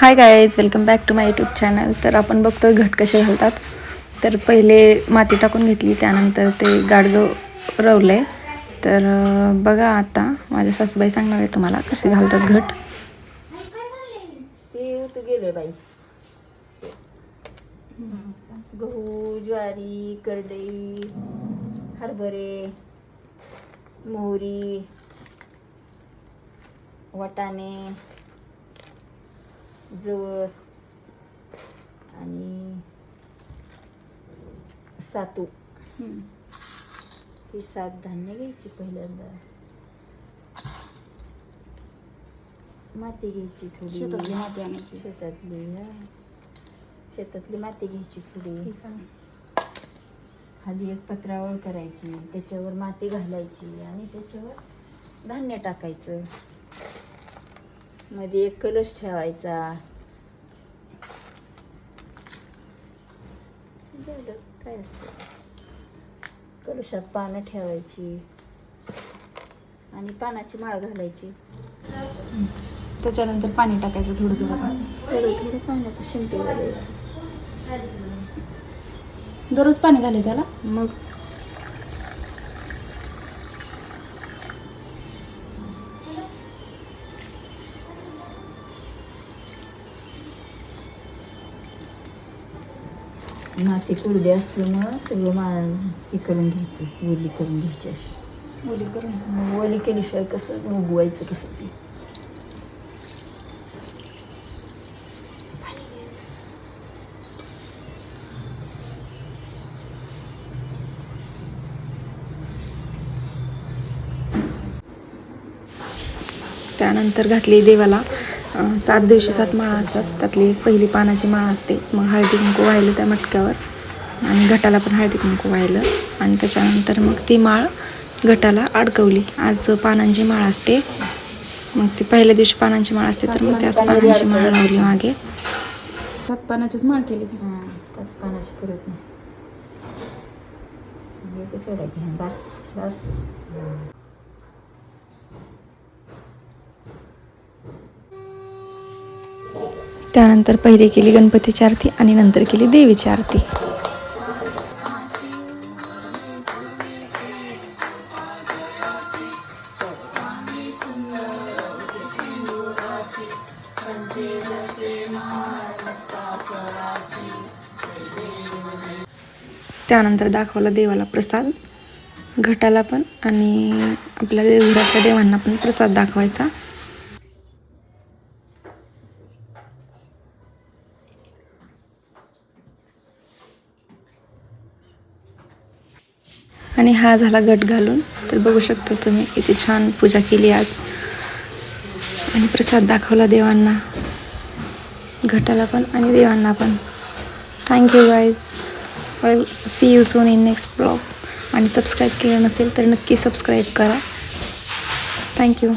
High guys, welcome back to my YouTube channel. तर आपण बघतोय घट कसे घालतात. तर पहिले माती टाकून घेतली, त्यानंतर ते गाडगं रवले. तर बघा आता माझ्या सासूबाई सांगणार आहे तुम्हाला कसे घालतात घट. ते गेले बाई. गहू, ज्वारी, करडई, हरभरे, मोहरी, वाटाणे, जवस आणि सातू. ही 7 धान्य घ्यायची. पहिल्यांदा माती घ्यायची थोडी. शेतातली माती आणायची. शेतातली माती घ्यायची थोडी. खाली एक पत्रावळ करायची, त्याच्यावर माती घालायची आणि त्याच्यावर धान्य टाकायचं. मध्ये एक कलश ठेवायचा. काय असतं, कलशात पानं ठेवायची आणि पानाची माळ घालायची. त्याच्यानंतर पाणी टाकायचं, थोडं थोडं थोडं पाण्याचं शिंपी घालायचं. दररोज पाणी घालायचं त्याला. मग माती कोरडी असल्यामुळं सगळं हे करून घ्यायचं, ओली करून घ्यायची. अशी ओली करून, मग ओली केल्याशिवाय कसं उगवायचं कसं ते. त्यानंतर घातली देवाला 7 दिवशी 7 माळा असतात. त्यातली एक पहिली पानाची माळ असते. मग हळदी कुंकू वाहिलं त्या मटक्यावर आणि घटाला पण हळदी कुंकू वाहिलं आणि त्याच्यानंतर मग ती माळ घटाला अडकवली. आज पानांची माळ असते. मग ती पहिल्या दिवशी पानांची माळ असते, तर मग त्याच पानांची माळ लावली मागे. 7 पानाचीच माळ केली. 5 पानाची करत नाही. सोडा घ्या. बस बस. त्यानंतर पहिले केली गणपतीची आरती आणि नंतर केली देवीची आरती. त्यानंतर दाखवला देवाला प्रसाद, घटाला पण आणि आपल्या घरातल्या देवांना पण प्रसाद दाखवायचा. आणि हा झाला घट घालून. तर बघू शकता तुम्ही किती छान पूजा केली आज आणि प्रसाद दाखवला देवांना, घटाला पण आणि देवांना पण. Thank you guys. Well, see you soon in next blog. आणि सबस्क्राईब केलं नसेल तर नक्की सबस्क्राईब करा. थँक्यू.